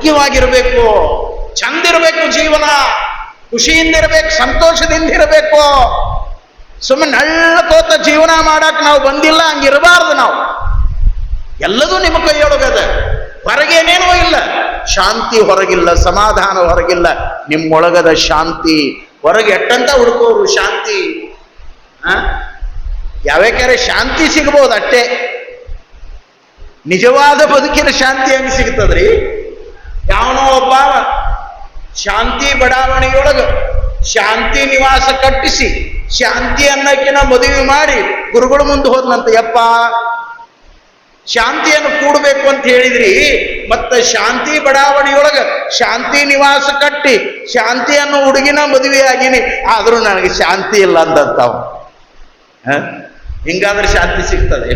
ಆರೋಗ್ಯವಾಗಿರಬೇಕು, ಚಂದಿರಬೇಕು, ಜೀವನ ಖುಷಿಯಿಂದಿರಬೇಕು, ಸಂತೋಷದಿಂದಿರಬೇಕು. ಸುಮ್ಮನೆ ನಳ್ಳಕೋತ ಜೀವನ ಮಾಡಕ್ ನಾವು ಬಂದಿಲ್ಲ, ಹಂಗಿರಬಾರ್ದು. ನಾವು ಎಲ್ಲದೂ ನಿಮ್ಮ ಕೈಯೊಳಗದ. ಹೊರಗೇನೇನೂ ಇಲ್ಲ, ಶಾಂತಿ ಹೊರಗಿಲ್ಲ, ಸಮಾಧಾನ ಹೊರಗಿಲ್ಲ, ನಿಮ್ಮೊಳಗದ ಶಾಂತಿ. ಹೊರಗೆ ಎಟ್ಟಂತ ಹುಡುಕೋರು ಶಾಂತಿ. ಯಾವ್ಯಾಕ್ಯಾರೆ ಶಾಂತಿ ಸಿಗ್ಬೋದು ಅಷ್ಟೇ. ನಿಜವಾದ ಬದುಕಿನ ಶಾಂತಿ ಹೆಂಗ್ ಸಿಗ್ತದ್ರಿ? ಯಾವನೋ ಒಬ್ಬ ಶಾಂತಿ ಬಡಾವಣೆಯೊಳಗ ಶಾಂತಿ ನಿವಾಸ ಕಟ್ಟಿಸಿ ಶಾಂತಿ ಅನ್ನಕ್ಕಿನ ಮದುವೆ ಮಾಡಿ ಗುರುಗಳ ಮುಂದೆ ಹೋದ್ನಂತ. ಯಪ್ಪ, ಶಾಂತಿಯನ್ನು ಕೂಡಬೇಕು ಅಂತ ಹೇಳಿದ್ರಿ, ಮತ್ತೆ ಶಾಂತಿ ಬಡಾವಣೆಯೊಳಗ ಶಾಂತಿ ನಿವಾಸ ಕಟ್ಟಿ ಶಾಂತಿಯನ್ನು ಹುಡುಗಿನ ಮದುವೆ ಆಗಿನಿ, ಆದ್ರೂ ನನಗೆ ಶಾಂತಿ ಇಲ್ಲ ಅಂದಂತಾವ. ಹಿಂಗಾದ್ರೆ ಶಾಂತಿ ಸಿಗ್ತದೆ?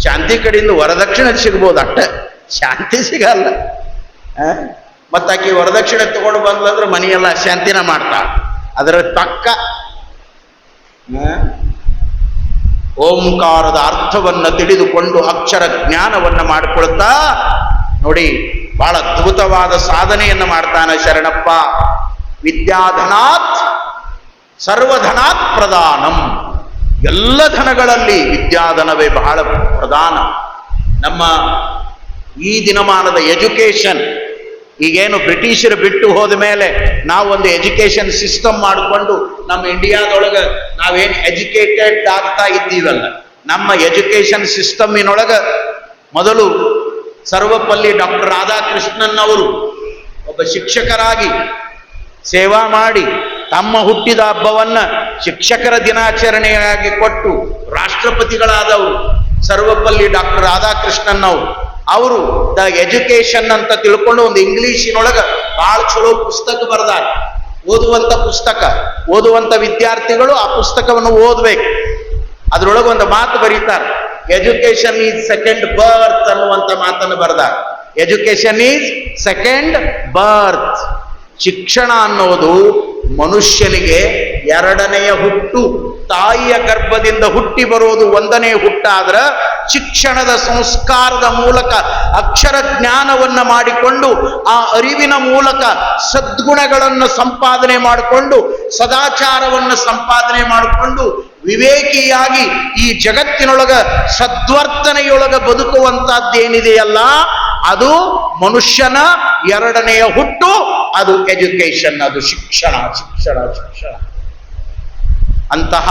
ಶಾಂತಿ ಕಡೆಯಿಂದ ವರದಕ್ಷಿಣೆ ಸಿಗ್ಬೋದು ಅಟ್ಟ, ಶಾಂತಿ ಸಿಗಲ್ಲ. ಮತ್ತಾಕಿ ವರದಕ್ಷಿಣೆ ತಗೊಂಡು ಬಂದ್ಲಂದ್ರೆ ಮನೆಯೆಲ್ಲ ಶಾಂತಿನ ಮಾಡ್ತಾಳ. ಅದರ ಪಕ್ಕ ಓಂಕಾರದ ಅರ್ಥವನ್ನ ತಿಳಿದುಕೊಂಡು ಅಕ್ಷರ ಜ್ಞಾನವನ್ನ ಮಾಡಿಕೊಳ್ತಾ ನೋಡಿ, ಬಹಳ ಅದ್ಭುತವಾದ ಸಾಧನೆಯನ್ನ ಮಾಡ್ತಾನೆ ಶರಣಪ್ಪ. ವಿದ್ಯಾಧನಾತ್ ಸರ್ವಧನಾತ್ ಪ್ರಧಾನಂ. ಎಲ್ಲ ಧನಗಳಲ್ಲಿ ವಿದ್ಯಾಧನವೇ ಬಹಳ ಪ್ರಧಾನ. ನಮ್ಮ ಈ ದಿನಮಾನದ ಎಜುಕೇಶನ್, ಈಗೇನು ಬ್ರಿಟಿಷರು ಬಿಟ್ಟು ಹೋದ ಮೇಲೆ ನಾವೊಂದು ಎಜುಕೇಶನ್ ಸಿಸ್ಟಮ್ ಮಾಡಿಕೊಂಡು ನಮ್ಮ ಇಂಡಿಯಾದೊಳಗೆ ನಾವೇನು ಎಜುಕೇಟೆಡ್ ಆಗ್ತಾ ಇದ್ದೀವಲ್ಲ, ನಮ್ಮ ಎಜುಕೇಶನ್ ಸಿಸ್ಟಮ್ಮಿನೊಳಗೆ ಮೊದಲು ಸರ್ವಪಲ್ಲಿ ಡಾಕ್ಟರ್ ರಾಧಾಕೃಷ್ಣನ್ ಅವರು ಒಬ್ಬ ಶಿಕ್ಷಕರಾಗಿ ಸೇವಾ ಮಾಡಿ ತಮ್ಮ ಹುಟ್ಟಿದ ಹಬ್ಬವನ್ನ ಶಿಕ್ಷಕರ ದಿನಾಚರಣೆಯಾಗಿ ಕೊಟ್ಟು ರಾಷ್ಟ್ರಪತಿಗಳಾದವರು ಸರ್ವಪಲ್ಲಿ ಡಾಕ್ಟರ್ ರಾಧಾಕೃಷ್ಣನ್ ಅವರು ದ ಎಜುಕೇಶನ್ ಅಂತ ತಿಳ್ಕೊಂಡು ಒಂದು ಇಂಗ್ಲಿಷಿನೊಳಗ ಬಹಳ ಚಲೋ ಪುಸ್ತಕ ಬರೆದಾರ. ಓದುವಂತ ಪುಸ್ತಕ, ಓದುವಂತ ವಿದ್ಯಾರ್ಥಿಗಳು ಆ ಪುಸ್ತಕವನ್ನು ಓದ್ಬೇಕು. ಅದ್ರೊಳಗೆ ಒಂದು ಮಾತು ಬರೀತಾರೆ, ಎಜುಕೇಶನ್ ಈಸ್ ಸೆಕೆಂಡ್ ಬರ್ತ್ ಅನ್ನುವಂತ ಮಾತನ್ನು ಬರೆದಾರ. ಎಜುಕೇಶನ್ ಈಸ್ ಸೆಕೆಂಡ್ ಬರ್ತ್. ಶಿಕ್ಷಣ ಅನ್ನೋದು ಮನುಷ್ಯನಿಗೆ ಎರಡನೆಯ ಹುಟ್ಟು. ತಾಯಿಯ ಗರ್ಭದಿಂದ ಹುಟ್ಟಿ ಬರೋದು ಒಂದನೇ ಹುಟ್ಟಾದ್ರ ಶಿಕ್ಷಣದ ಸಂಸ್ಕಾರದ ಮೂಲಕ ಅಕ್ಷರ ಜ್ಞಾನವನ್ನ ಮಾಡಿಕೊಂಡು ಆ ಅರಿವಿನ ಮೂಲಕ ಸದ್ಗುಣಗಳನ್ನು ಸಂಪಾದನೆ ಮಾಡಿಕೊಂಡು ಸದಾಚಾರವನ್ನು ಸಂಪಾದನೆ ಮಾಡಿಕೊಂಡು ವಿವೇಕಿಯಾಗಿ ಈ ಜಗತ್ತಿನೊಳಗ ಸದ್ವರ್ತನೆಯೊಳಗ ಬದುಕುವಂತದ್ದೇನಿದೆಯಲ್ಲ, ಅದು ಮನುಷ್ಯನ ಎರಡನೆಯ ಹುಟ್ಟು. ಅದು ಎಜುಕೇಶನ್, ಅದು ಶಿಕ್ಷಣ. ಶಿಕ್ಷಣ ಶಿಕ್ಷಣ ಅಂತಹ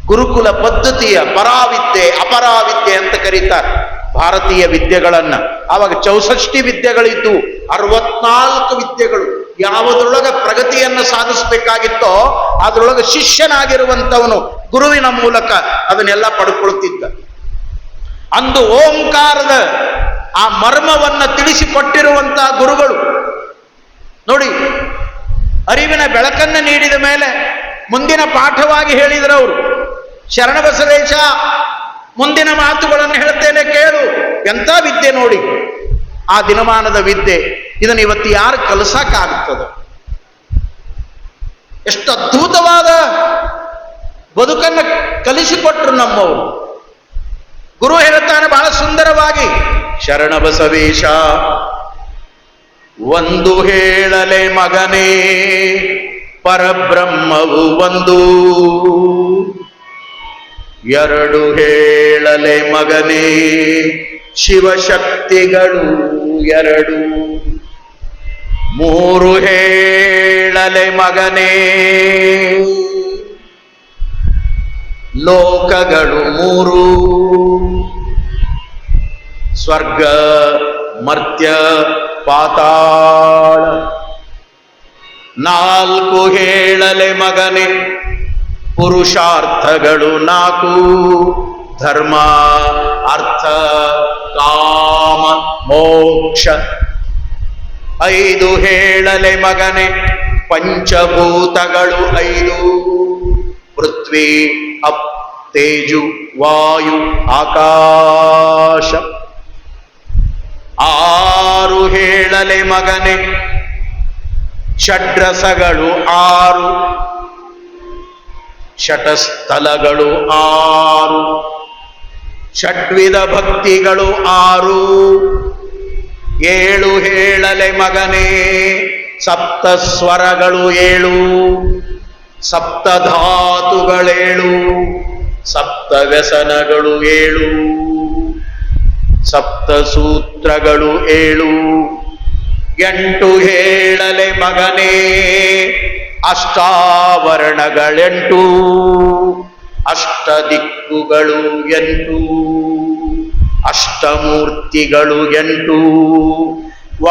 ಗುರುಕುಲ ಪದ್ಧತಿಯ ಪರಾವಿದ್ಯೆ ಅಪರಾವಿದ್ಯೆ ಅಂತ ಕರೀತಾರೆ ಭಾರತೀಯ ವಿದ್ಯೆಗಳನ್ನ. ಆವಾಗ 64 ವಿದ್ಯೆಗಳಿದ್ದು 64 ವಿದ್ಯೆಗಳು. ಯಾವುದ್ರೊಳಗ ಪ್ರಗತಿಯನ್ನು ಸಾಧಿಸಬೇಕಾಗಿತ್ತೋ ಅದ್ರೊಳಗೆ ಶಿಷ್ಯನಾಗಿರುವಂತವನು ಗುರುವಿನ ಮೂಲಕ ಅದನ್ನೆಲ್ಲ ಪಡ್ಕೊಳ್ತಿದ್ದ. ಅಂದು ಓಂಕಾರದ ಆ ಮರ್ಮವನ್ನ ತಿಳಿಸಿಕೊಟ್ಟಿರುವಂತಹ ಗುರುಗಳು ನೋಡಿ, ಅರಿವಿನ ಬೆಳಕನ್ನ ನೀಡಿದ ಮೇಲೆ ಮುಂದಿನ ಪಾಠವಾಗಿ ಹೇಳಿದ್ರವರು, ಶರಣಬಸವೇಶ ಮುಂದಿನ ಮಾತುಗಳನ್ನು ಹೇಳ್ತೇನೆ ಕೇಳು. ಎಂಥ ವಿದ್ಯೆ ನೋಡಿ, ಆ ದಿನಮಾನದ ವಿದ್ಯೆ. ಇದನ್ನು ಇವತ್ತು ಯಾರು ಕಲಿಸಕ್ಕಾಗುತ್ತದೆ? ಎಷ್ಟು ಅದ್ಭುತವಾದ ಬದುಕನ್ನು ಕಲಿಸಿಕೊಟ್ರು ನಮ್ಮವರು. ಗುರು ಹೇಳ್ತಾನೆ ಬಹಳ ಸುಂದರವಾಗಿ, ಶರಣಬಸವೇಶ ಒಂದು ಹೇಳಲೆ ಮಗನೇ ಪರಬ್ರಹ್ಮವು ಒಂದು, ಎರಡು ಹೇಳಲೆ ಮಗನೇ ಶಿವಶಕ್ತಿಗಳು ಎರಡು, ಮೂರು ಹೇಳಲೆ ಮಗನೇ ಲೋಕಗಳು ಮೂರು, ಸ್ವರ್ಗ ಮರ್ತ್ಯ ಪಾತಾಳ. ನಾಲ್ಕು ಹೇಳಲೆ ಮಗನೇ ಪುರುಷಾರ್ಥಗಳು ನಾಲ್ಕು, ಧರ್ಮ ಅರ್ಥ ಕಾಮ ಮೋಕ್ಷ. ಐದು ಹೇಳಲೆ ಮಗನೇ ಪಂಚಭೂತಗಳು ಐದು, ಪೃಥ್ವಿ ಅಪ್ ತೇಜು ವಾಯು ಆಕಾಶ. ಆರು ಹೇಳಲೆ ಮಗನೇ ಷಡ್ರಸಗಳು ಆರು, ಷಟಸ್ಥಲಗಳು ಆರು, ಷಡ್ವಿಧ ಭಕ್ತಿಗಳು ಆರು, ಏಳು ಹೇಳಲೆ ಮಗನೇ ಸಪ್ತ ಸ್ವರಗಳು ಏಳು, ಸಪ್ತಧಾತುಗಳೇಳು, ಸಪ್ತ ವ್ಯಸನಗಳು ಏಳು, ಸಪ್ತ ಸೂತ್ರಗಳು ಏಳು. ಎಂಟು ಹೇಳಲೆ ಮಗನೇ ಅಷ್ಟಾವರಣಗಳೆಂಟು, ಅಷ್ಟ ದಿಕ್ಕುಗಳು ಎಂಟು, ಅಷ್ಟಮೂರ್ತಿಗಳು ಎಂಟು.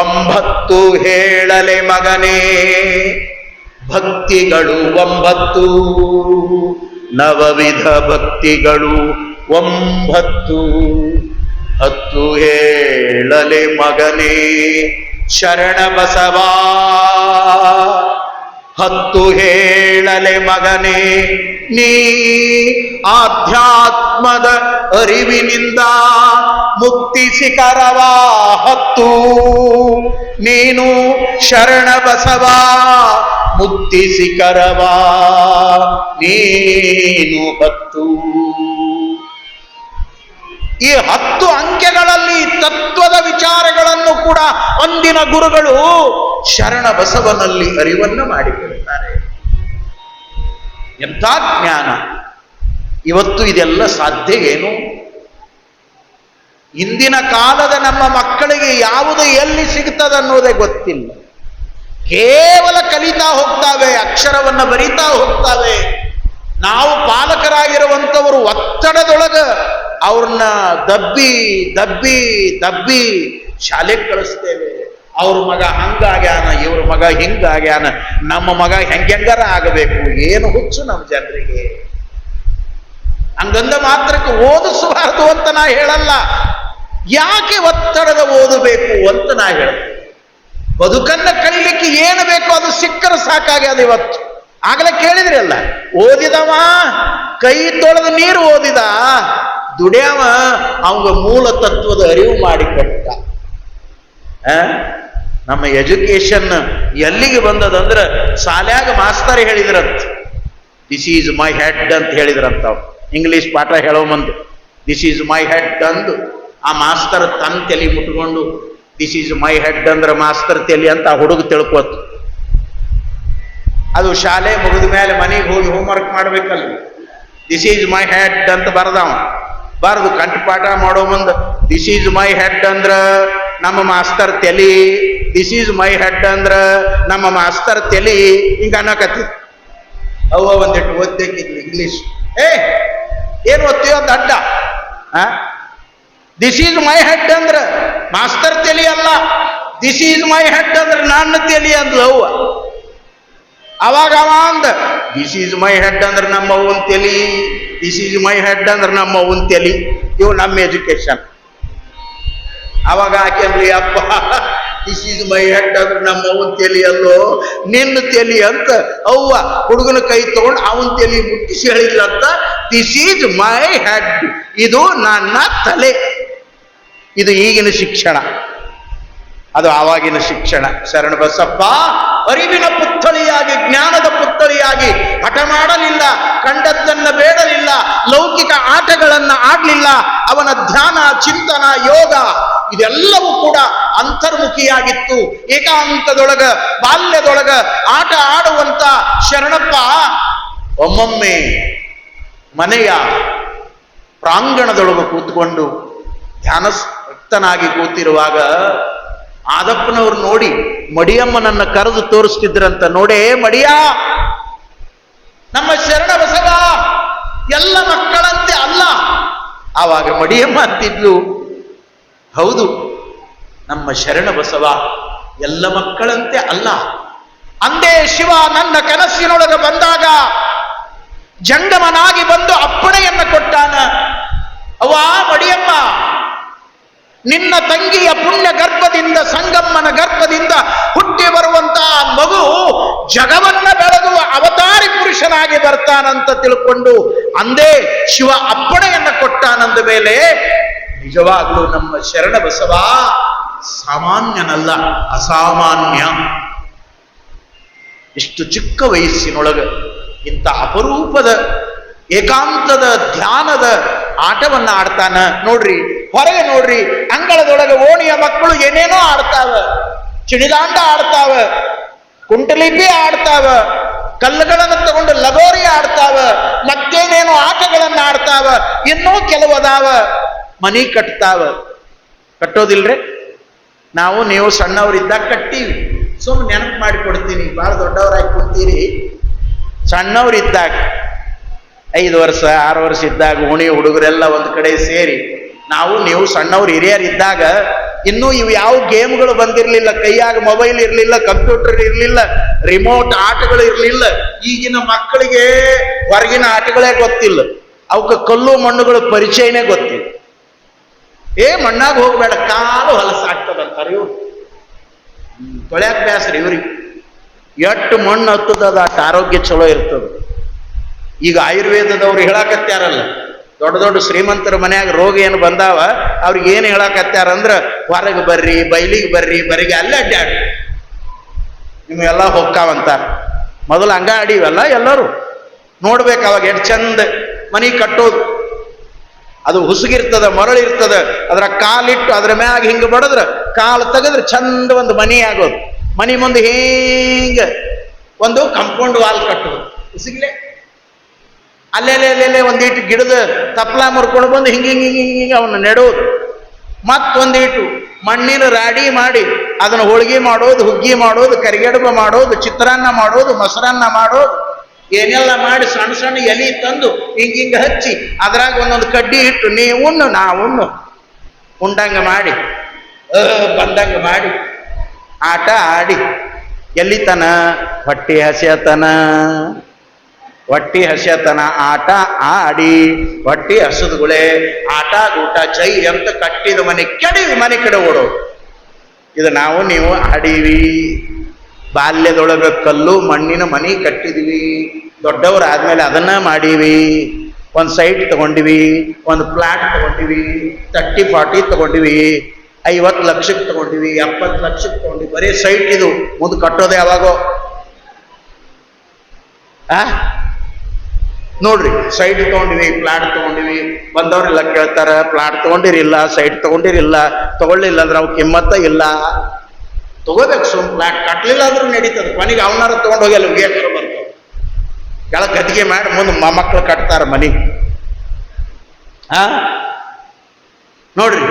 ಒಂಬತ್ತು ಹೇಳಲೆ ಮಗನೇ ಭಕ್ತಿಗಳು ಒಂಬತ್ತು, ನವವಿಧ ಭಕ್ತಿಗಳು ಒಂಬತ್ತು. ಹತ್ತು ಹೇಳಲೆ ಮಗನೇ ಶರಣ ಬಸವ, ಹತ್ತು ಹೇಳಲೆ ಮಗನೇ ನೀ ಆಧ್ಯಾತ್ಮದ ಅರಿವಿನಿಂದ ಮುಕ್ತಿ ಶಿಖರವ ಹತ್ತು. ನೀನು ಶರಣ ಬಸವ ಮುಕ್ತಿ ಶಿಖರವ ನೀನು ಹತ್ತು. ಈ 10 ಅಂಕೆಗಳಲ್ಲಿ ತತ್ವದ ವಿಚಾರಗಳನ್ನು ಕೂಡ ಅಂದಿನ ಗುರುಗಳು ಶರಣ ಬಸವನಲ್ಲಿ ಅರಿವನ್ನು ಮಾಡಿಕೊಡುತ್ತಾರೆ. ಎಂಥ ಜ್ಞಾನ! ಇವತ್ತು ಇದೆಲ್ಲ ಸಾಧ್ಯ ಏನು? ಇಂದಿನ ಕಾಲದ ನಮ್ಮ ಮಕ್ಕಳಿಗೆ ಯಾವುದು ಎಲ್ಲಿ ಸಿಗ್ತದೆ ಅನ್ನೋದೇ ಗೊತ್ತಿಲ್ಲ. ಕೇವಲ ಕಲಿತಾ ಹೋಗ್ತಾವೆ, ಅಕ್ಷರವನ್ನು ಬರಿತಾ ಹೋಗ್ತಾವೆ. ನಾವು ಪಾಲಕರಾಗಿರುವಂಥವರು ಒತ್ತಡದೊಳಗ ಅವ್ರನ್ನ ದಬ್ಬಿ ದಬ್ಬಿ ದಬ್ಬಿ ಶಾಲೆಗೆ ಕಳಿಸ್ತೇವೆ. ಅವ್ರ ಮಗ ಹಂಗಾಗ್ಯಾನ, ಇವ್ರ ಮಗ ಹಿಂಗಾಗ್ಯಾನ, ನಮ್ಮ ಮಗ ಹೆಂಗಾರ ಆಗಬೇಕು. ಏನು ಹುಚ್ಚು ನಮ್ಮ ಜನರಿಗೆ! ಹಂಗಂದ ಮಾತ್ರಕ್ಕೆ ಓದಿಸಬಾರದು ಅಂತ ನಾ ಹೇಳಲ್ಲ. ಯಾಕೆ ಒತ್ತಡದ ಓದಬೇಕು ಅಂತ ನಾ ಹೇಳ್ತೇನೆ. ಬದುಕನ್ನ ಕಳಿಲಿಕ್ಕೆ ಏನು ಬೇಕೋ ಅದು ಸಿಕ್ಕರೆ ಸಾಕಾಗ್ಯದ. ಇವತ್ತು ಆಗಲೇ ಕೇಳಿದ್ರಲ್ಲ, ಓದಿದವ ಕೈ ತೊಳೆದು ನೀರು ಓದಿದ, ದುಡಿಯವ ಅವಂಗ ಮೂಲ ತತ್ವದ ಅರಿವು ಮಾಡಿಕೊಟ್ಟ. ನಮ್ಮ ಎಜುಕೇಶನ್ ಎಲ್ಲಿಗೆ ಬಂದದಂದ್ರೆ ಶಾಲ್ಯಾಗ ಮಾಸ್ತರ್ ಹೇಳಿದ್ರಂತ, ದಿಸ್ ಈಸ್ ಮೈ ಹೆಡ್ ಅಂತ ಹೇಳಿದ್ರಂತ. ಇಂಗ್ಲಿಷ್ ಪಾಠ ಹೇಳೋ ಮುಂದೆ ದಿಸ್ ಈಸ್ ಮೈ ಹೆಡ್ ಅಂದು ಆ ಮಾಸ್ತರ್ ತನ್ನ ತಲೆ ಮುಟ್ಕೊಂಡು ದಿಸ್ ಈಸ್ ಮೈ ಹೆಡ್ ಅಂದ್ರೆ ಮಾಸ್ತರ್ ತಲೆ ಅಂತ ಆ ಹುಡುಗ ತಿಳ್ಕೋತು. ಅದು ಶಾಲೆ ಮುಗಿದ ಮೇಲೆ ಮನೆಗೆ ಹೋಗಿ ಹೋಮ್ವರ್ಕ್ ಮಾಡ್ಬೇಕಲ್ಲ. ದಿಸ್ ಈಸ್ ಮೈ ಹೆಡ್ ಅಂತ ಬರದವ, ಬರೆದು ಕಂಠಪಾಠ ಮಾಡೋ ಮುಂದೆ ದಿಸ್ ಈಸ್ ಮೈ ಹೆಡ್ ಅಂದ್ರ ನಮ್ಮ ಮಾಸ್ತರ್ ತಲಿ, ದಿಸ್ ಈಸ್ ಮೈ ಹೆಡ್ ಅಂದ್ರ ನಮ್ಮ ಮಾಸ್ತರ್ ತಲಿ ಹಿಂಗ ಅನ್ನಕತ್ತಿ. ಅವ ಒಂದಿಟ್ಟು ಓದ್ಬೇಕಿದ್ಲು ಇಂಗ್ಲಿಷ್. ಏನು ಓದ್ತೀವ ಅಂತ ಅಡ್ಡ. ದಿಸ್ ಈಸ್ ಮೈ ಹೆಡ್ ಅಂದ್ರ ಮಾಸ್ತರ್ ತಲಿ ಅಲ್ಲ, ದಿಸ್ ಈಸ್ ಮೈ ಹೆಡ್ ಅಂದ್ರ ನನ್ನ ತಲಿ ಅಂದ್ಲು ಅವ್ವ. ಅವಾಗ ಅವ ಅಂದ ದಿಸ್ ಈಸ್ ಮೈ ಹೆಡ್ ಅಂದ್ರೆ ನಮ್ಮ ಅವ್ವನ್ ತಲಿ, ದಿಸ್ ಈಸ್ ಮೈ ಹೆಡ್ ಅಂದ್ರೆ ನಮ್ಮ ಅವ್ವನ್ ತಲಿ. ಇವು ನಮ್ಮ ಎಜುಕೇಶನ್. ಅವಾಗ ಆಕೆ ಅಂದ್ರಿ, ಅಪ್ಪ ದಿಸ್ ಈಸ್ ಮೈ ಹೆಡ್ ಅಂದ್ರೆ ನಮ್ಮ ಅವ್ವನ್ ತಲಿ ಅಲ್ಲೋ, ನಿನ್ನ ತಲಿ ಅಂತ ಅವ್ವ ಹುಡುಗನ ಕೈ ತಗೊಂಡು ಅವನ್ ತಲಿ ಮುಟ್ಟಿಸಿ ಹೇಳಿದ್ರಂತ. ದಿಸ್ ಈಸ್ ಮೈ ಹೆಡ್, ಇದು ನನ್ನ ತಲೆ. ಇದು ಈಗಿನ ಶಿಕ್ಷಣ, ಅದು ಆವಾಗಿನ ಶಿಕ್ಷಣ. ಶರಣ ಬಸಪ್ಪ ಅರಿವಿನ ಪುತ್ಥಳಿಯಾಗಿ, ಜ್ಞಾನದ ಪುತ್ಥಳಿಯಾಗಿ ಹಠ ಮಾಡಲಿಲ್ಲ, ಕಂಡದ್ದನ್ನ ಬೇಡಲಿಲ್ಲ, ಲೌಕಿಕ ಆಟಗಳನ್ನ ಆಡ್ಲಿಲ್ಲ. ಅವನ ಧ್ಯಾನ, ಚಿಂತನ, ಯೋಗ ಇದೆಲ್ಲವೂ ಕೂಡ ಅಂತರ್ಮುಖಿಯಾಗಿತ್ತು. ಏಕಾಂತದೊಳಗ, ಬಾಲ್ಯದೊಳಗ ಆಟ ಆಡುವಂತ ಶರಣಪ್ಪ ಒಮ್ಮೊಮ್ಮೆ ಮನೆಯ ಪ್ರಾಂಗಣದೊಳಗೆ ಕೂತ್ಕೊಂಡು ಧ್ಯಾನಸ್ಥನಾಗಿ ಕೂತಿರುವಾಗ ಆದಪ್ಪನವ್ರು ನೋಡಿ ಮಡಿಯಮ್ಮನನ್ನ ಕರೆದು ತೋರಿಸ್ತಿದ್ರಂತ. ನೋಡೇ ಮಡಿಯ, ನಮ್ಮ ಶರಣ ಬಸವ ಎಲ್ಲ ಮಕ್ಕಳಂತೆ ಅಲ್ಲ. ಆವಾಗ ಮಡಿಯಮ್ಮ ಅಂತಿದ್ಲು, ಹೌದು ನಮ್ಮ ಶರಣ ಬಸವ ಎಲ್ಲ ಮಕ್ಕಳಂತೆ ಅಲ್ಲ. ಅಂದೇ ಶಿವ ನನ್ನ ಕನಸಿನೊಳಗೆ ಬಂದಾಗ ಜಂಗಮನಾಗಿ ಬಂದು ಅಪ್ಪಣೆಯನ್ನ ಕೊಟ್ಟಾನ. ಅವ್ವ ಮಡಿಯಮ್ಮ, ನಿನ್ನ ತಂಗಿಯ ಪುಣ್ಯ ಗರ್ಭದಿಂದ, ಸಂಗಮ್ಮನ ಗರ್ಭದಿಂದ ಹುಟ್ಟಿ ಬರುವಂತಹ ಮಗು ಜಗವನ್ನ ಬೆಳೆದು ಅವತಾರಿ ಪುರುಷನಾಗಿ ಬರ್ತಾನಂತ ತಿಳ್ಕೊಂಡು ಅಂದೇ ಶಿವ ಅಪ್ಪಣೆಯನ್ನ ಕೊಟ್ಟಾನಂದ ಮೇಲೆ ನಿಜವಾಗ್ಲೂ ನಮ್ಮ ಶರಣ ಬಸವ ಸಾಮಾನ್ಯನಲ್ಲ, ಅಸಾಮಾನ್ಯ. ಇಷ್ಟು ಚಿಕ್ಕ ವಯಸ್ಸಿನೊಳಗೆ ಇಂಥ ಅಪರೂಪದ ಏಕಾಂತದ ಧ್ಯಾನದ ಆಟವನ್ನ ಆಡ್ತಾನ. ನೋಡ್ರಿ, ಹೊರಗೆ ನೋಡ್ರಿ, ಅಂಗ ಅಂಗಳದೊಳಗೆ ಓಣಿಯ ಮಕ್ಕಳು ಏನೇನೋ ಆಡ್ತಾವ, ಚಿಣಿದಾಂಡ ಆಡ್ತಾವ, ಕುಂಟಲಿಪಿ ಆಡ್ತಾವ, ಕಲ್ಲುಗಳನ್ನು ತಗೊಂಡು ಲಗೋರಿ ಆಡ್ತಾವ, ಮತ್ತೇನೇನೋ ಆಟಗಳನ್ನ ಆಡ್ತಾವ, ಇನ್ನೂ ಕೆಲವು ಅದಾವ. ಮನಿ ಕಟ್ತಾವ. ಕಟ್ಟೋದಿಲ್ರಿ? ನಾವು ನೀವು ಸಣ್ಣವರಿದ್ದಾಗ ಕಟ್ಟೀವಿ. ಸುಮ್ಮನೆ ನೆನಪು ಮಾಡಿ ಕೊಡ್ತೀನಿ, ಭಾಳ ದೊಡ್ಡವರಾಗಿ ಕುಂತೀರಿ. ಸಣ್ಣವರಿದ್ದಾಗ 5 ವರ್ಷ 6 ವರ್ಷ ಇದ್ದಾಗ ಓಣಿ ಹುಡುಗರೆಲ್ಲ ಒಂದು ಕಡೆ ಸೇರಿ, ನಾವು ನೀವು ಸಣ್ಣವ್ರು ಹಿರಿಯರಿದ್ದಾಗ ಇನ್ನೂ ಇವು ಯಾವ ಗೇಮ್ಗಳು ಬಂದಿರಲಿಲ್ಲ, ಕೈಯಾಗ ಮೊಬೈಲ್ ಇರಲಿಲ್ಲ, ಕಂಪ್ಯೂಟರ್ ಇರಲಿಲ್ಲ, ರಿಮೋಟ್ ಆಟಗಳು ಇರಲಿಲ್ಲ. ಈಗಿನ ಮಕ್ಕಳಿಗೆ ಹೊರಗಿನ ಆಟಗಳೇ ಗೊತ್ತಿಲ್ಲ, ಅವಕ್ಕೆ ಕಲ್ಲು ಮಣ್ಣುಗಳು ಪರಿಚಯನೇ ಗೊತ್ತಿಲ್ಲ. ಮಣ್ಣಾಗ ಹೋಗ್ಬೇಡ, ಕಾಲು ಹೊಲಸಾಗ್ತದಂತಾರೆ ಇವ್ರು. ತೊಳ್ಯಾಕ ಬ್ಯಾಸ್ರಿ ಇವ್ರಿಗೆ. ಎಷ್ಟು ಮಣ್ಣು ಹತ್ತದ ಅಷ್ಟು ಆರೋಗ್ಯ ಚಲೋ ಇರ್ತದ. ಈಗ ಆಯುರ್ವೇದದವ್ರು ಹೇಳಾಕತ್ಯಾರಲ್ಲ, ದೊಡ್ಡ ದೊಡ್ಡ ಶ್ರೀಮಂತರ ಮನ್ಯಾಗ ರೋಗ ಏನು ಬಂದಾವ, ಅವ್ರಿಗೆ ಏನು ಹೇಳಾಕತ್ಯಾರ ಅಂದ್ರೆ, ಹೊರಗೆ ಬರ್ರಿ, ಬೈಲಿಗೆ ಬರ್ರಿ, ಬರಿಗೆ ಅಲ್ಲೇ ಅಡ್ಡಾಡ್ರಿ, ನಿಮ್ಗೆಲ್ಲ ಹೊಕ್ಕಾವಂತಾರ. ಮೊದಲು ಹಂಗ ಆಡಿವಲ್ಲ ಎಲ್ಲರೂ. ನೋಡ್ಬೇಕು ಅವಾಗ ಎಷ್ಟು ಚಂದ ಮನಿ ಕಟ್ಟೋದು. ಅದು ಹುಸುಗಿರ್ತದ, ಮರಳಿರ್ತದ, ಅದರ ಕಾಲಿಟ್ಟು ಅದ್ರ ಮ್ಯಾಗ ಹಿಂಗ ಬಡದ್ರ ಕಾಲು ತೆಗೆದ್ರೆ ಚಂದ ಒಂದು ಮನಿ ಆಗೋದು. ಮನಿ ಮುಂದೆ ಹಿಂಗ ಒಂದು ಕಂಪೌಂಡ್ ವಾಲ್ ಕಟ್ಟೋದು, ಹುಸುಗಿಲೆ ಅಲ್ಲೆಲ್ಲೆಲ್ಲೆಲ್ಲೆ ಒಂದೀಟು ಗಿಡದ ತಪ್ಪಲ ಮುರ್ಕೊಂಡು ಬಂದು ಹಿಂಗ ಹಿಂಗ ಹಿಂಗ ಹಿಂಗ ಅವನ್ನ ನೆಡೋದು. ಮತ್ತೊಂದೀಟು ಮಣ್ಣಿನ ರಾಡಿ ಮಾಡಿ ಅದನ್ನು ಹೋಳಿಗೆ ಮಾಡೋದು, ಹುಗ್ಗಿ ಮಾಡೋದು, ಕರಿಗಡುಬ ಮಾಡೋದು, ಚಿತ್ರಾನ್ನ ಮಾಡೋದು, ಮೊಸರನ್ನ ಮಾಡೋದು, ಏನೆಲ್ಲ ಮಾಡಿ ಸಣ್ಣ ಸಣ್ಣ ಎಲಿ ತಂದು ಹಿಂಗಿಂಗ ಹಚ್ಚಿ ಅದ್ರಾಗ ಒಂದೊಂದು ಕಡ್ಡಿ ಇಟ್ಟು ನೀ ಉಣ್ಣು ನಾ ಉಣ್ಣು ಉಂಡಂಗ ಮಾಡಿ ಬಂದಂಗ ಮಾಡಿ ಆಟ ಆಡಿ ಎಲ್ಲಿತನ? ಹೊಟ್ಟಿ ಹಸಿಯತನ. ಹೊಟ್ಟಿ ಹಸಿಯತನ ಆಟ ಆಡಿ ಹೊಟ್ಟಿ ಹಸದ್ಗುಳೆ ಆಟ ಗೂಟ ಚೈ ಅಂತ ಕಟ್ಟಿದ ಮನೆ ಕೆಡಿವಿ, ಮನೆ ಕಡೆ ಓಡೋದು. ಇದು ನಾವು ನೀವು ಆಡೀವಿ. ಬಾಲ್ಯದೊಳಗೆ ಕಲ್ಲು ಮಣ್ಣಿನ ಮನೆ ಕಟ್ಟಿದ್ವಿ. ದೊಡ್ಡವರಾದ್ಮೇಲೆ ಅದನ್ನ ಮಾಡೀವಿ. ಒಂದು ಸೈಟ್ ತಗೊಂಡಿವಿ, ಒಂದು ಪ್ಲಾಟ್ ತಗೊಂಡಿವಿ, 30-40 ತಗೊಂಡಿವಿ, 50 ಲಕ್ಷಕ್ಕೆ ತಗೊಂಡಿವಿ, 70 ಲಕ್ಷಕ್ಕೆ ತಗೊಂಡಿವಿ. ಬರೀ ಸೈಟ್ ಇದು, ಮುಂದೆ ಕಟ್ಟೋದೆ ಯಾವಾಗೋ. ನೋಡ್ರಿ, ಸೈಟ್ ತಗೊಂಡಿವಿ, ಪ್ಲಾಟ್ ತಗೊಂಡಿವಿ. ಬಂದವ್ರೆಲ್ಲ ಕೇಳ್ತಾರ, ಪ್ಲಾಟ್ ತಗೊಂಡಿರಿಲ್ಲ, ಸೈಟ್ ತಗೊಂಡಿರಿಲ್ಲ, ತಗೊಳ್ಳಿಲ್ಲ ಅಂದ್ರೆ ಅವು ಕಿಮ್ಮತ್ತ ಇಲ್ಲ. ತಗೋಬೇಕು ಸುಮ್. ಪ್ಲಾಟ್ ಕಟ್ಟಲಿಲ್ಲ ಅಂದ್ರೂ ನಡೀತದ. ಕೊನೆಗೆ ಅವನಾರ ತಗೊಂಡು ಹೋಗಿ ಅಲ್ಲಿ ಉಗಿಯಕ್ಕೆ ಬರ್ತಾವ. ಕೆಳಗೆ ಗದ್ದಿಗೆ ಮಾಡಿ ಮುಂದೆ ಮೊಮ್ಮಕ್ಕಳು ಕಟ್ತಾರ ಮನಿ. ನೋಡ್ರಿ,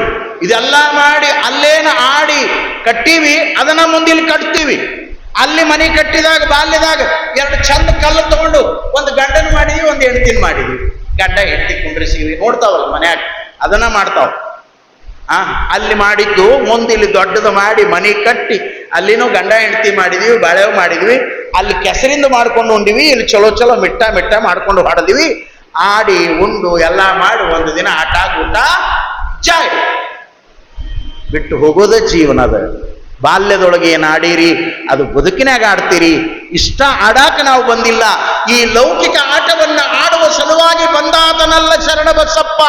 ಇದೆಲ್ಲ ಮಾಡಿ ಅಲ್ಲೇನ ಆಡಿ ಕಟ್ಟೀವಿ, ಅದನ್ನ ಮುಂದೆ ಇಲ್ಲಿ ಕಟ್ತೀವಿ. ಅಲ್ಲಿ ಮನೆ ಕಟ್ಟಿದಾಗ ಬಾಲ್ಯದಾಗ 2 ಚಂದ ಕಲ್ಲು ತಗೊಂಡು ಒಂದು ಗಂಡನ ಮಾಡಿದ್ವಿ, ಒಂದು ಹೆಂಡತಿನ ಮಾಡಿದ್ವಿ. ಗಂಡ ಹೆಂಡತಿ ಕುಂಡ್ರಿಸಿವಿ, ನೋಡ್ತಾವಲ್ಲ ಮನ್ಯಾಗ, ಅದನ್ನ ಮಾಡ್ತಾವ. ಅಲ್ಲಿ ಮಾಡಿದ್ದು ಮುಂದೆ ಇಲ್ಲಿ ದೊಡ್ಡದು ಮಾಡಿ ಮನೆ ಕಟ್ಟಿ ಅಲ್ಲಿನೂ ಗಂಡ ಹೆಂಡತಿ ಮಾಡಿದ್ವಿ, ಬಾಳೆವು ಮಾಡಿದ್ವಿ. ಅಲ್ಲಿ ಕೆಸರಿಂದ ಮಾಡ್ಕೊಂಡು ಉಂಡಿವಿ, ಇಲ್ಲಿ ಚಲೋ ಚಲೋ ಮಿಟ್ಟ ಮಿಟ್ಟ ಮಾಡ್ಕೊಂಡು ಹೊಡೆದಿವಿ. ಆಡಿ ಉಂಡು ಎಲ್ಲ ಮಾಡಿ ಒಂದು ದಿನ ಆಟ ಊಟ ಚಾಯ್ ಬಿಟ್ಟು ಹೋಗೋದ ಜೀವನದ. ಬಾಲ್ಯದೊಳಗೆ ಏನು ಆಡೀರಿ ಅದು ಬದುಕಿನಾಗ ಆಡ್ತೀರಿ. ಇಷ್ಟ ಆಡಾಕ ನಾವು ಬಂದಿಲ್ಲ. ಈ ಲೌಕಿಕ ಆಟವನ್ನ ಆಡುವ ಸಲುವಾಗಿ ಬಂದಾತನಲ್ಲ ಶರಣಬಸಪ್ಪ.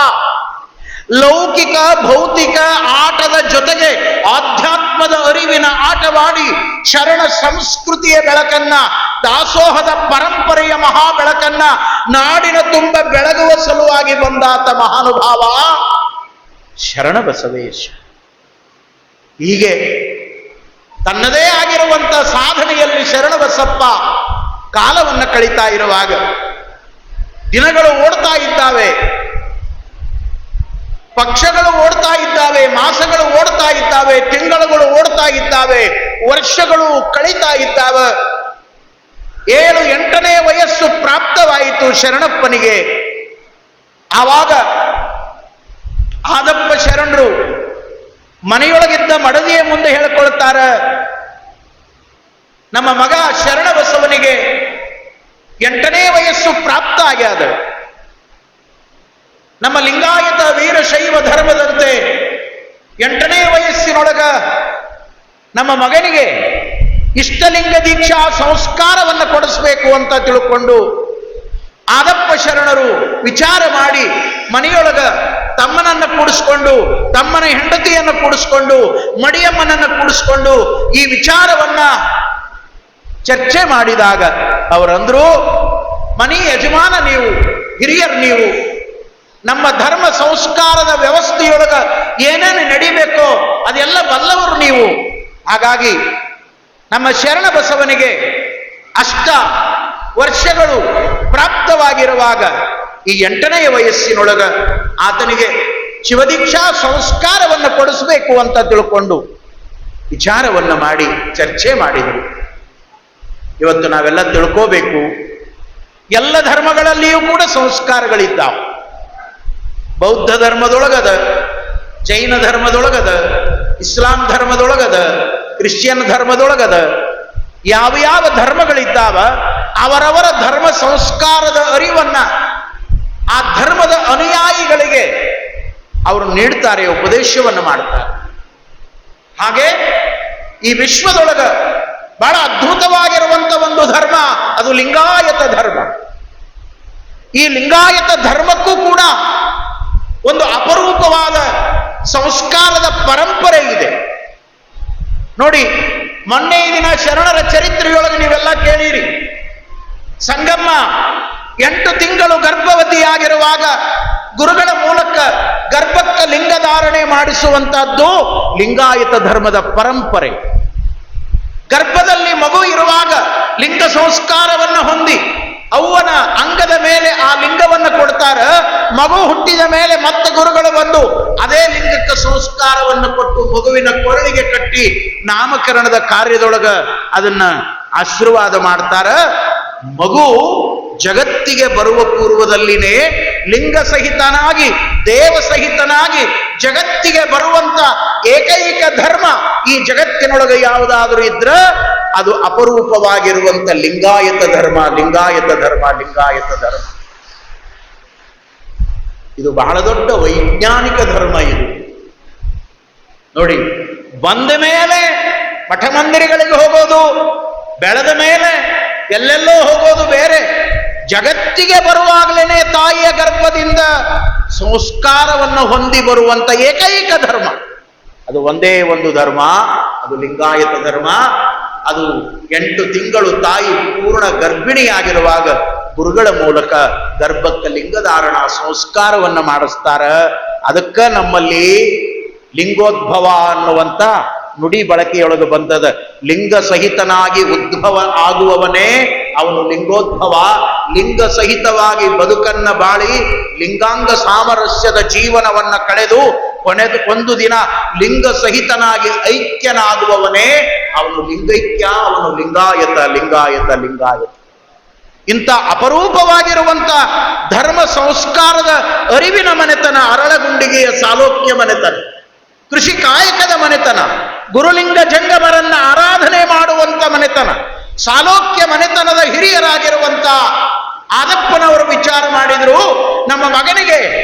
ಲೌಕಿಕ ಭೌತಿಕ ಆಟದ ಜೊತೆಗೆ ಆಧ್ಯಾತ್ಮದ ಅರಿವಿನ ಆಟವಾಡಿ ಶರಣ ಸಂಸ್ಕೃತಿಯ ಬೆಳಕನ್ನ, ದಾಸೋಹದ ಪರಂಪರೆಯ ಮಹಾ ಬೆಳಕನ್ನ ನಾಡಿನ ತುಂಬ ಬೆಳಗುವ ಸಲುವಾಗಿ ಬಂದಾತ ಮಹಾನುಭಾವ ಶರಣ ಬಸವೇಶ. ಹೀಗೆ ತನ್ನದೇ ಆಗಿರುವಂತ ಸಾಧನೆಯಲ್ಲಿ ಶರಣಬಸಪ್ಪ ಕಾಲವನ್ನು ಕಳೀತಾ ಇರುವಾಗ ದಿನಗಳು ಓಡ್ತಾ ಇದ್ದಾವೆ, ಪಕ್ಷಗಳು ಓಡ್ತಾ ಇದ್ದಾವೆ, ಮಾಸಗಳು ಓಡ್ತಾ ಇದ್ದಾವೆ, ತಿಂಗಳುಗಳು ಓಡ್ತಾ ಇದ್ದಾವೆ, ವರ್ಷಗಳು ಕಳೀತಾ ಇದ್ದಾವೆ. 7-8ನೇ ವಯಸ್ಸು ಪ್ರಾಪ್ತವಾಯಿತು ಶರಣಪ್ಪನಿಗೆ. ಆವಾಗ ಆದಪ್ಪ ಶರಣರು ಮನೆಯೊಳಗಿದ್ದ ಮಡದಿಯ ಮುಂದೆ ಹೇಳಿಕೊಳ್ತಾರ, ನಮ್ಮ ಮಗ ಶರಣಬಸವನಿಗೆ 8ನೇ ವಯಸ್ಸು ಪ್ರಾಪ್ತ ಆಗ್ಯಾದ. ನಮ್ಮ ಲಿಂಗಾಯತ ವೀರಶೈವ ಧರ್ಮದಂತೆ 8ನೇ ವಯಸ್ಸಿನೊಳಗ ನಮ್ಮ ಮಗನಿಗೆ ಇಷ್ಟಲಿಂಗ ದೀಕ್ಷಾ ಸಂಸ್ಕಾರವನ್ನು ಕೊಡಿಸ್ಬೇಕು ಅಂತ ತಿಳ್ಕೊಂಡು ಆದಪ್ಪ ಶರಣರು ವಿಚಾರ ಮಾಡಿ ಮನೆಯೊಳಗ ತಮ್ಮನನ್ನು ಕೂಡಿಸ್ಕೊಂಡು, ತಮ್ಮನ ಹೆಂಡತಿಯನ್ನು ಕೂಡಿಸ್ಕೊಂಡು, ಮಡಿಯಮ್ಮನನ್ನು ಕೂಡಿಸ್ಕೊಂಡು ಈ ವಿಚಾರವನ್ನ ಚರ್ಚೆ ಮಾಡಿದಾಗ ಅವರಂದ್ರು, ಮನೆ ಯಜಮಾನ ನೀವು, ಹಿರಿಯರು ನೀವು, ನಮ್ಮ ಧರ್ಮ ಸಂಸ್ಕಾರದ ವ್ಯವಸ್ಥೆಯೊಳಗ ಏನೇನು ನಡಿಬೇಕೋ ಅದೆಲ್ಲ ಬಲ್ಲವರು ನೀವು. ಹಾಗಾಗಿ ನಮ್ಮ ಶರಣ ಬಸವನಿಗೆ ಅಷ್ಟ ವರ್ಷಗಳು ಪ್ರಾಪ್ತವಾಗಿರುವಾಗ ಈ 8ನೇ ವಯಸ್ಸಿನೊಳಗ ಆತನಿಗೆ ಶಿವದೀಕ್ಷಾ ಸಂಸ್ಕಾರವನ್ನು ಕೊಡಿಸಬೇಕು ಅಂತ ತಿಳ್ಕೊಂಡು ವಿಚಾರವನ್ನು ಮಾಡಿ ಚರ್ಚೆ ಮಾಡಿದರು. ಇವತ್ತು ನಾವೆಲ್ಲ ತಿಳ್ಕೋಬೇಕು, ಎಲ್ಲ ಧರ್ಮಗಳಲ್ಲಿಯೂ ಕೂಡ ಸಂಸ್ಕಾರಗಳಿದ್ದಾವೆ. ಬೌದ್ಧ ಧರ್ಮದೊಳಗದ, ಜೈನ ಧರ್ಮದೊಳಗದ, ಇಸ್ಲಾಂ ಧರ್ಮದೊಳಗದ, ಕ್ರಿಶ್ಚಿಯನ್ ಧರ್ಮದೊಳಗದ, ಯಾವ ಯಾವ ಧರ್ಮಗಳಿದ್ದಾವ ಅವರವರ ಧರ್ಮ ಸಂಸ್ಕಾರದ ಅರಿವನ್ನ ಆ ಧರ್ಮದ ಅನುಯಾಯಿಗಳಿಗೆ ಅವರು ನೀಡ್ತಾರೆ, ಉಪದೇಶವನ್ನು ಮಾಡ್ತಾರೆ. ಹಾಗೆ ಈ ವಿಶ್ವದೊಳಗ ಬಹಳ ಅದ್ಭುತವಾಗಿರುವಂತ ಒಂದು ಧರ್ಮ ಅದು ಲಿಂಗಾಯತ ಧರ್ಮ. ಈ ಲಿಂಗಾಯತ ಧರ್ಮಕ್ಕೂ ಕೂಡ ಒಂದು ಅಪರೂಪವಾದ ಸಂಸ್ಕಾರದ ಪರಂಪರೆ ಇದೆ. ನೋಡಿ, ಮೊನ್ನೆ ಈ ದಿನ ಶರಣರ ಚರಿತ್ರೆಯೊಳಗೆ ನೀವೆಲ್ಲ ಕೇಳಿರಿ. ಸಂಗಮ್ಮ 8 ತಿಂಗಳು ಗರ್ಭವತಿಯಾಗಿರುವಾಗ ಗುರುಗಳ ಮೂಲಕ ಗರ್ಭಕ್ಕೆ ಲಿಂಗಧಾರಣೆ ಮಾಡಿಸುವಂತಹದ್ದು ಲಿಂಗಾಯತ ಧರ್ಮದ ಪರಂಪರೆ. ಗರ್ಭದಲ್ಲಿ ಮಗು ಇರುವಾಗ ಲಿಂಗ ಸಂಸ್ಕಾರವನ್ನು ಹೊಂದಿ ಅವ್ವನ ಅಂಗದ ಮೇಲೆ ಆ ಲಿಂಗವನ್ನು ಕೊಡ್ತಾರ. ಮಗು ಹುಟ್ಟಿದ ಮೇಲೆ ಮತ್ತೆ ಗುರುಗಳು ಬಂದು ಅದೇ ಲಿಂಗಕ್ಕೆ ಸಂಸ್ಕಾರವನ್ನು ಕೊಟ್ಟು ಮಗುವಿನ ಕೊರಳಿಗೆ ಕಟ್ಟಿ ನಾಮಕರಣದ ಕಾರ್ಯದೊಳಗ ಅದನ್ನ ಆಶೀರ್ವಾದ ಮಾಡ್ತಾರ. ಮಗು ಜಗತ್ತಿಗೆ ಬರುವ ಪೂರ್ವದಲ್ಲಿನೇ ಲಿಂಗ ಸಹಿತನಾಗಿ ದೇವ ಸಹಿತನಾಗಿ ಜಗತ್ತಿಗೆ ಬರುವಂತ ಏಕೈಕ ಧರ್ಮ ಈ ಜಗತ್ತಿನೊಳಗೆ ಯಾವುದಾದ್ರೂ ಇದ್ರ ಅದು ಅಪರೂಪವಾಗಿರುವಂತ ಲಿಂಗಾಯತ ಧರ್ಮ. ಲಿಂಗಾಯತ ಧರ್ಮ, ಲಿಂಗಾಯತ ಧರ್ಮ ಇದು ಬಹಳ ದೊಡ್ಡ ವೈಜ್ಞಾನಿಕ ಧರ್ಮ. ಇದು ನೋಡಿ, ಬಂದ ಮೇಲೆ ಮಠ ಮಂದಿರಗಳಿಗೆ ಹೋಗೋದು, ಬೆಳೆದ ಮೇಲೆ ಎಲ್ಲೆಲ್ಲೋ ಹೋಗೋದು ಬೇರೆ. ಜಗತ್ತಿಗೆ ಬರುವಾಗಲೇನೆ ತಾಯಿಯ ಗರ್ಭದಿಂದ ಸಂಸ್ಕಾರವನ್ನು ಹೊಂದಿ ಬರುವಂತ ಏಕೈಕ ಧರ್ಮ ಅದು ಒಂದೇ ಒಂದು ಧರ್ಮ, ಅದು ಲಿಂಗಾಯತ ಧರ್ಮ. ಅದು 8 ತಿಂಗಳು ತಾಯಿ ಪೂರ್ಣ ಗರ್ಭಿಣಿಯಾಗಿರುವಾಗ ಗುರುಗಳ ಮೂಲಕ ಗರ್ಭಕ್ಕೆ ಲಿಂಗಧಾರಣ ಸಂಸ್ಕಾರವನ್ನು ಮಾಡಿಸ್ತಾರ. ಅದಕ್ಕ ನಮ್ಮಲ್ಲಿ ಲಿಂಗೋದ್ಭವ ಅನ್ನುವಂತ ನುಡಿ ಬಳಕೆಯೊಳಗೆ ಬಂದದ. ಲಿಂಗ ಸಹಿತನಾಗಿ ಉದ್ಭವ ಆಗುವವನೇ ಅವನು ಲಿಂಗೋದ್ಭವ. ಲಿಂಗ ಸಹಿತವಾಗಿ ಬದುಕನ್ನ ಬಾಳಿ ಲಿಂಗಾಂಗ ಸಾಮರಸ್ಯದ ಜೀವನವನ್ನ ಕಳೆದು ಒಂದು ದಿನ ಲಿಂಗ ಸಹಿತನಾಗಿ ಐಕ್ಯನಾಗುವವನೇ ಅವನು ಲಿಂಗೈಕ್ಯ, ಅವನು ಲಿಂಗಾಯತ, ಲಿಂಗಾಯತ, ಲಿಂಗಾಯತ. ಇಂಥ ಅಪರೂಪವಾಗಿರುವಂತ ಧರ್ಮ ಸಂಸ್ಕಾರದ ಅರಿವಿನ ಮನೆತನ ಅರಳಗುಂಡಿಗೆಯ ಸಾಲೋಕ್ಯ ಮನೆತನ, ಕೃಷಿ ಕಾಯಕದ ಮನೆತನ, ಗುರುಲಿಂಗ ಜಂಗಮರನ್ನ ಆರಾಧನೆ ಮಾಡುವಂತ ಮನೆತನ, ಸಾಲೋಕ್ಯ ಮನೆತನದ ಹಿರಿಯರಾಗಿರುವಂತ ಆದಪ್ಪನವರು ವಿಚಾರ ಮಾಡಿದ್ರು, ನಮ್ಮ ಮಗನಿಗೆ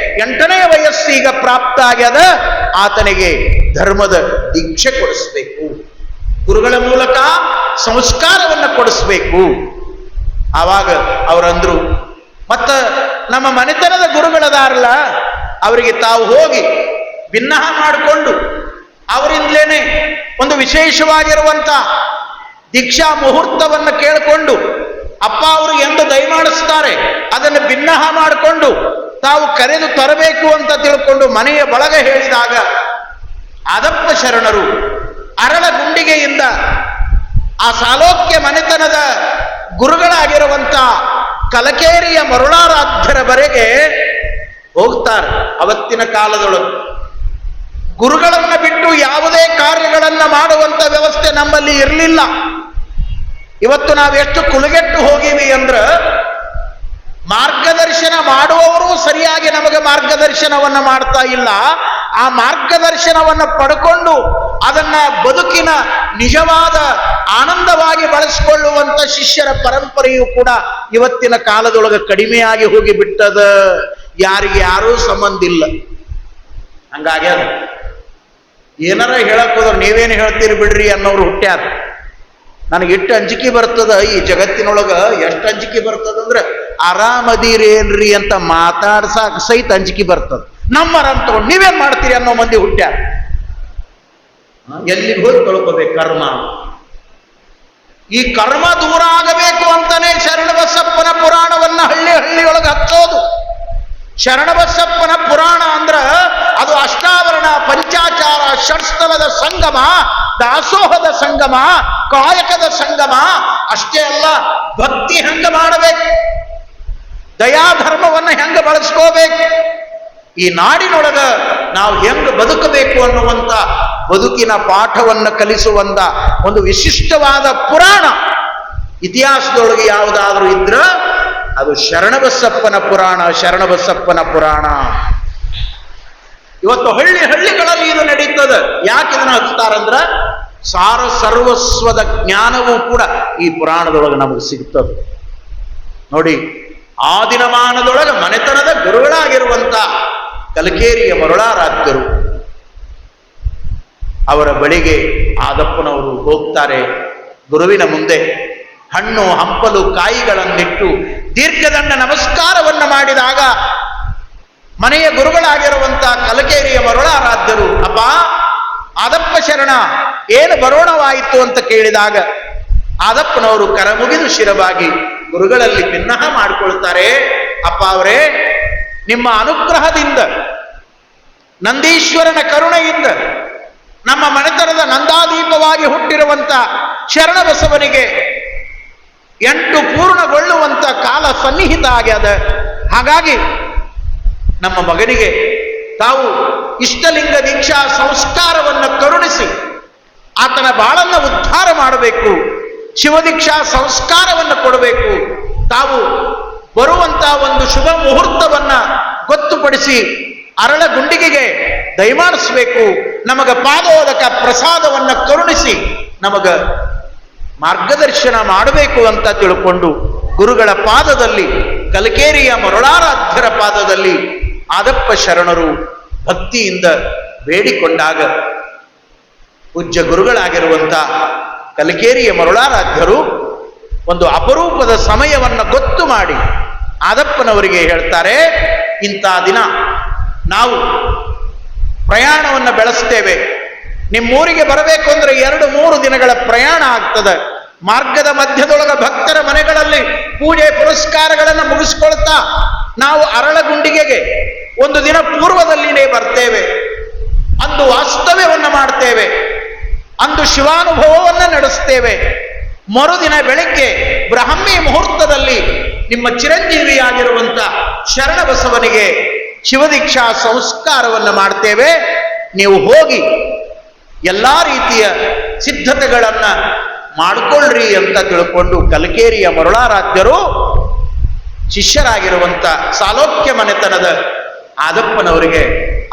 8ನೇ ವಯಸ್ಸೀಗ ಪ್ರಾಪ್ತ ಆಗ್ಯದ, ಆತನಿಗೆ ಧರ್ಮದ ದೀಕ್ಷೆ ಕೊಡಿಸ್ಬೇಕು, ಗುರುಗಳ ಮೂಲಕ ಸಂಸ್ಕಾರವನ್ನು ಕೊಡಿಸ್ಬೇಕು. ಆವಾಗ ಅವರಂದ್ರು, ಮತ್ತ ನಮ್ಮ ಮನೆತನದ ಗುರುಗಳದಾರಲ್ಲ ಅವರಿಗೆ ತಾವು ಹೋಗಿ ಭಿನ್ನಹ ಮಾಡಿಕೊಂಡು ಅವರಿಂದಲೇನೆ ಒಂದು ವಿಶೇಷವಾಗಿರುವಂತ ದೀಕ್ಷಾ ಮುಹೂರ್ತವನ್ನು ಕೇಳಿಕೊಂಡು ಅಪ್ಪ ಅವರು ಎಂದು ದಯಮಾಡಿಸ್ತಾರೆ ಅದನ್ನು ಭಿನ್ನಹ ಮಾಡಿಕೊಂಡು ತಾವು ಕರೆದು ತರಬೇಕು ಅಂತ ತಿಳ್ಕೊಂಡು ಮನೆಯ ಬಳಗ ಹೇಳಿದಾಗ ಆದಪ್ಪ ಶರಣರು ಅರಳಗುಂಡಿಗೆಯಿಂದ ಆ ಸಾಲೋಕ್ಯ ಮನೆತನದ ಗುರುಗಳಾಗಿರುವಂತ ಕಲಕೇರಿಯ ಮರುಳಾರಾಧ್ಯರವರೆಗೆ ಹೋಗ್ತಾರೆ. ಅವತ್ತಿನ ಕಾಲದೊಳಗೆ ಗುರುಗಳನ್ನ ಬಿಟ್ಟು ಯಾವುದೇ ಕಾರ್ಯಗಳನ್ನ ಮಾಡುವಂತ ವ್ಯವಸ್ಥೆ ನಮ್ಮಲ್ಲಿ ಇರಲಿಲ್ಲ. ಇವತ್ತು ನಾವೆಷ್ಟು ಕುಲಗೆಟ್ಟು ಹೋಗಿವಿ ಅಂದ್ರ ಮಾರ್ಗದರ್ಶನ ಮಾಡುವವರು ಸರಿಯಾಗಿ ನಮಗೆ ಮಾರ್ಗದರ್ಶನವನ್ನ ಮಾಡ್ತಾ ಇಲ್ಲ. ಆ ಮಾರ್ಗದರ್ಶನವನ್ನ ಪಡ್ಕೊಂಡು ಅದನ್ನ ಬದುಕಿನ ನಿಜವಾದ ಆನಂದವಾಗಿ ಬಳಸಿಕೊಳ್ಳುವಂತ ಶಿಷ್ಯರ ಪರಂಪರೆಯು ಕೂಡ ಇವತ್ತಿನ ಕಾಲದೊಳಗೆ ಕಡಿಮೆಯಾಗಿ ಹೋಗಿ ಬಿಟ್ಟದ. ಯಾರಿಗೆ ಯಾರೂ ಸಂಬಂಧ ಇಲ್ಲ. ಹಂಗಾಗಿ ಅದು ಏನಾರ ಹೇಳಕ್ ಹೋದ್ರೆ ನೀವೇನು ಹೇಳ್ತೀರಿ ಬಿಡ್ರಿ ಅನ್ನೋರು ಹುಟ್ಟ್ಯಾರ. ನನಗೆ ಎಷ್ಟು ಅಂಜಿಕೆ ಬರ್ತದ ಈ ಜಗತ್ತಿನೊಳಗ, ಎಷ್ಟು ಅಂಜಿಕೆ ಬರ್ತದಂದ್ರೆ ಆರಾಮದಿರೇನ್ರಿ ಅಂತ ಮಾತಾಡ್ಸಾಕ ಸಹಿತ ಅಂಜಿಕೆ ಬರ್ತದ. ನಮ್ಮ ಆರಾಮ್ ತಗೊಂಡು ನೀವೇನ್ ಮಾಡ್ತೀರಿ ಅನ್ನೋ ಮಂದಿ ಹುಟ್ಟ್ಯಾರ. ಎಲ್ಲಿಗೆ ಹೋಗಿ ತೊಳ್ಕೋಬೇಕು ಕರ್ಮ. ಈ ಕರ್ಮ ದೂರ ಆಗಬೇಕು ಅಂತಾನೆ ಶರಣಬಸಪ್ಪನ ಪುರಾಣವನ್ನ ಹಳ್ಳಿಯೊಳಗೆ ಹಚ್ಚೋದು. ಶರಣಬಸಪ್ಪನ ಪುರಾಣ ಅಂದ್ರ ಅದು ಅಷ್ಟಾವರಣ, ಪಂಚಾಚಾರ, ಷಟ್ಸ್ಥಲದ ಸಂಗಮ, ದಾಸೋಹದ ಸಂಗಮ, ಕಾಯಕದ ಸಂಗಮ. ಅಷ್ಟೇ ಅಲ್ಲ, ಭಕ್ತಿ ಹೆಂಗ ಮಾಡಬೇಕು, ದಯಾಧರ್ಮವನ್ನ ಹೆಂಗ ಬಳಸ್ಕೋಬೇಕು, ಈ ನಾಡಿನೊಳಗ ನಾವು ಹೆಂಗ ಬದುಕಬೇಕು ಅನ್ನುವಂತ ಬದುಕಿನ ಪಾಠವನ್ನು ಕಲಿಸುವಂತ ಒಂದು ವಿಶಿಷ್ಟವಾದ ಪುರಾಣ ಇತಿಹಾಸದೊಳಗೆ ಯಾವುದಾದ್ರೂ ಇದ್ರ ಅದು ಶರಣಬಸಪ್ಪನ ಪುರಾಣ, ಶರಣಬಸಪ್ಪನ ಪುರಾಣ. ಇವತ್ತು ಹಳ್ಳಿಗಳಲ್ಲಿ ಇದು ನಡೀತದೆ. ಯಾಕೆ ಇದನ್ನ ಹಚ್ತಾರಂದ್ರ ಸಾರ ಸರ್ವಸ್ವದ ಜ್ಞಾನವೂ ಕೂಡ ಈ ಪುರಾಣದೊಳಗೆ ನಮಗೆ ಸಿಗ್ತದೆ. ನೋಡಿ, ಆ ದಿನಮಾನದೊಳಗೆ ಮನೆತನದ ಗುರುಗಳಾಗಿರುವಂತ ಕಲಕೇರಿಯ ಮರುಳಾರಾಧ್ಯರು ಅವರ ಬಳಿಗೆ ಆದಪ್ಪನವರು ಹೋಗ್ತಾರೆ. ಗುರುವಿನ ಮುಂದೆ ಹಣ್ಣು ಹಂಪಲು ಕಾಯಿಗಳನ್ನಿಟ್ಟು ದೀರ್ಘದಂಡ ನಮಸ್ಕಾರವನ್ನ ಮಾಡಿದಾಗ ಮನೆಯ ಗುರುಗಳಾಗಿರುವಂತ ಕಲಕೇರಿಯ ಮರುಳಾರಾಧ್ಯರು, ಅಪ್ಪ ಆದಪ್ಪ ಶರಣ, ಏನು ಬರೋಣವಾಯಿತು ಅಂತ ಕೇಳಿದಾಗ ಆದಪ್ಪನವರು ಕರಮುಗಿದು ಶಿರವಾಗಿ ಗುರುಗಳಲ್ಲಿ ಭಿನ್ನಹ ಮಾಡಿಕೊಳ್ತಾರೆ. ಅಪ್ಪ ಅವರೇ, ನಿಮ್ಮ ಅನುಗ್ರಹದಿಂದ, ನಂದೀಶ್ವರನ ಕರುಣೆಯಿಂದ ನಮ್ಮ ಮನೆತನದ ನಂದಾದೀಪವಾಗಿ ಹುಟ್ಟಿರುವಂತ ಶರಣಬಸವನಿಗೆ 8 ಪೂರ್ಣಗೊಳ್ಳುವಂತ ಕಾಲ ಸನ್ನಿಹಿತ ಆಗ್ಯದ. ಹಾಗಾಗಿ ನಮ್ಮ ಮಗನಿಗೆ ತಾವು ಇಷ್ಟಲಿಂಗ ದೀಕ್ಷಾ ಸಂಸ್ಕಾರವನ್ನು ಕರುಣಿಸಿ ಆತನ ಬಾಳನ್ನ ಉದ್ಧಾರ ಮಾಡಬೇಕು, ಶಿವದೀಕ್ಷಾ ಸಂಸ್ಕಾರವನ್ನು ಕೊಡಬೇಕು, ತಾವು ಬರುವಂತ ಒಂದು ಶುಭ ಮುಹೂರ್ತವನ್ನ ಗೊತ್ತುಪಡಿಸಿ ಅರಳ ಗುಂಡಿಗೆಗೆ ದಯಮಾಡಿಸಬೇಕು, ನಮಗ ಪಾದೋದಕ ಪ್ರಸಾದವನ್ನ ಕರುಣಿಸಿ ನಮಗ ಮಾರ್ಗದರ್ಶನ ಮಾಡಬೇಕು ಅಂತ ತಿಳ್ಕೊಂಡು ಗುರುಗಳ ಪಾದದಲ್ಲಿ, ಕಲಕೇರಿಯ ಮರುಳಾರಾಧ್ಯರ ಪಾದದಲ್ಲಿ ಆದಪ್ಪ ಶರಣರು ಭಕ್ತಿಯಿಂದ ಬೇಡಿಕೊಂಡಾಗ ಪೂಜ್ಯ ಗುರುಗಳಾಗಿರುವಂತ ಕಲಕೇರಿಯ ಮರುಳಾರಾಧ್ಯರು ಒಂದು ಅಪರೂಪದ ಸಮಯವನ್ನ ಗೊತ್ತು ಮಾಡಿ ಆದಪ್ಪನವರಿಗೆ ಹೇಳ್ತಾರೆ, ಇಂಥ ದಿನ ನಾವು ಪ್ರಯಾಣವನ್ನು ಬೆಳೆಸ್ತೇವೆ, ನಿಮ್ಮೂರಿಗೆ ಬರಬೇಕು ಅಂದ್ರೆ 2-3 ದಿನಗಳ ಪ್ರಯಾಣ ಆಗ್ತದೆ. ಮಾರ್ಗದ ಮಧ್ಯದೊಳಗ ಭಕ್ತರ ಮನೆಗಳಲ್ಲಿ ಪೂಜೆ ಪುರಸ್ಕಾರಗಳನ್ನು ಮುಗಿಸ್ಕೊಳ್ತಾ ನಾವು ಅರಳಗುಂಡಿಗೆಗೆ ಒಂದು ದಿನ ಪೂರ್ವದಲ್ಲಿನೇ ಬರ್ತೇವೆ. ಅಂದು ವಾಸ್ತವ್ಯವನ್ನ ಮಾಡ್ತೇವೆ, ಅಂದು ಶಿವಾನುಭವವನ್ನ ನಡೆಸ್ತೇವೆ. ಮರುದಿನ ಬೆಳಗ್ಗೆ ಬ್ರಾಹ್ಮಿ ಮುಹೂರ್ತದಲ್ಲಿ ನಿಮ್ಮ ಚಿರಂಜೀವಿಯಾಗಿರುವಂತ ಶರಣಬಸವನಿಗೆ ಶಿವದೀಕ್ಷಾ ಸಂಸ್ಕಾರವನ್ನು ಮಾಡ್ತೇವೆ. ನೀವು ಹೋಗಿ ಎಲ್ಲಾ ರೀತಿಯ ಸಿದ್ಧತೆಗಳನ್ನ ಮಾಡಿಕೊಳ್ಳ್ರಿ ಅಂತ ತಿಳ್ಕೊಂಡು ಕಲಕೇರಿಯ ಮರುಳಾರಾಧ್ಯರು ಶಿಷ್ಯರಾಗಿರುವಂತ ಸಾಲೋಕ್ಯ ಮನೆತನದ ಆದಪ್ಪನವರಿಗೆ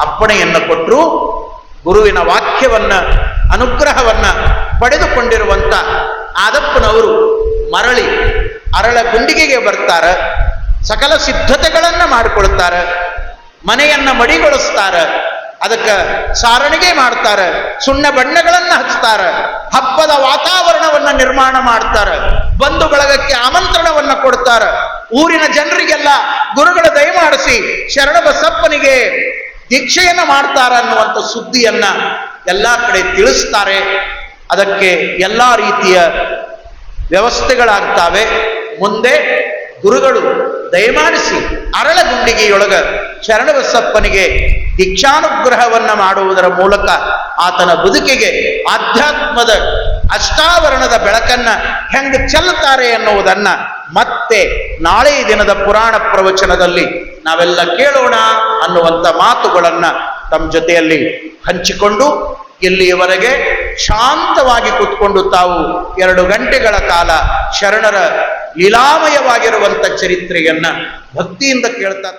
ಅಪ್ಪಣೆಯನ್ನು ಕೊಟ್ಟರು. ಗುರುವಿನ ವಾಕ್ಯವನ್ನ, ಅನುಗ್ರಹವನ್ನ ಪಡೆದುಕೊಂಡಿರುವಂತ ಆದಪ್ಪನವರು ಮರಳಿ ಅರಳ ಗುಂಡಿಗೆಗೆ ಬರ್ತಾರ, ಸಕಲ ಸಿದ್ಧತೆಗಳನ್ನ ಮಾಡಿಕೊಳ್ತಾರ, ಮನೆಯನ್ನ ಮಡಿಗೊಳಿಸ್ತಾರ, ಅದಕ್ಕೆ ಸಾರಣಿಗೆ ಮಾಡ್ತಾರ, ಸುಣ್ಣ ಬಣ್ಣಗಳನ್ನ ಹಚ್ತಾರ, ಹಬ್ಬದ ವಾತಾವರಣವನ್ನ ನಿರ್ಮಾಣ ಮಾಡ್ತಾರ, ಬಂಧು ಬಳಗಕ್ಕೆ ಆಮಂತ್ರಣವನ್ನ ಕೊಡ್ತಾರ, ಊರಿನ ಜನರಿಗೆಲ್ಲ ಗುರುಗಳ ದಯಮಾಡಿಸಿ ಶರಣಬಸಪ್ಪನಿಗೆ ದೀಕ್ಷೆಯನ್ನ ಮಾಡ್ತಾರ ಅನ್ನುವಂಥ ಸುದ್ದಿಯನ್ನ ಎಲ್ಲಾ ಕಡೆ ತಿಳಿಸ್ತಾರೆ. ಅದಕ್ಕೆ ಎಲ್ಲಾ ರೀತಿಯ ವ್ಯವಸ್ಥೆಗಳಾಗ್ತಾವೆ. ಮುಂದೆ ಗುರುಗಳು ದಯಮಾಡಿಸಿ ಅರಳಗುಂಡಿಗೆಯೊಳಗ ಶರಣಬಸಪ್ಪನಿಗೆ ದೀಕ್ಷಾನುಗ್ರಹವನ್ನ ಮಾಡುವುದರ ಮೂಲಕ ಆತನ ಬದುಕಿಗೆ ಆಧ್ಯಾತ್ಮದ ಅಷ್ಟಾವರಣದ ಬೆಳಕನ್ನ ಹೆಂಗೆ ಚೆಲ್ಲುತ್ತಾರೆ ಎನ್ನುವುದನ್ನ ಮತ್ತೆ ನಾಳೆ ದಿನದ ಪುರಾಣ ಪ್ರವಚನದಲ್ಲಿ ನಾವೆಲ್ಲ ಕೇಳೋಣ ಅನ್ನುವಂಥ ಮಾತುಗಳನ್ನ ತಮ್ಮ ಜೊತೆಯಲ್ಲಿ ಹಂಚಿಕೊಂಡು ಇಲ್ಲಿಯವರೆಗೆ ಶಾಂತವಾಗಿ ಕೂತ್ಕೊಂಡು ತಾವು 2 ಗಂಟೆಗಳ ಕಾಲ ಶರಣರ ಲೀಲಾಮಯವಾಗಿರುವಂಥ ಚರಿತ್ರೆಯನ್ನ ಭಕ್ತಿಯಿಂದ ಕೇಳ್ತಾ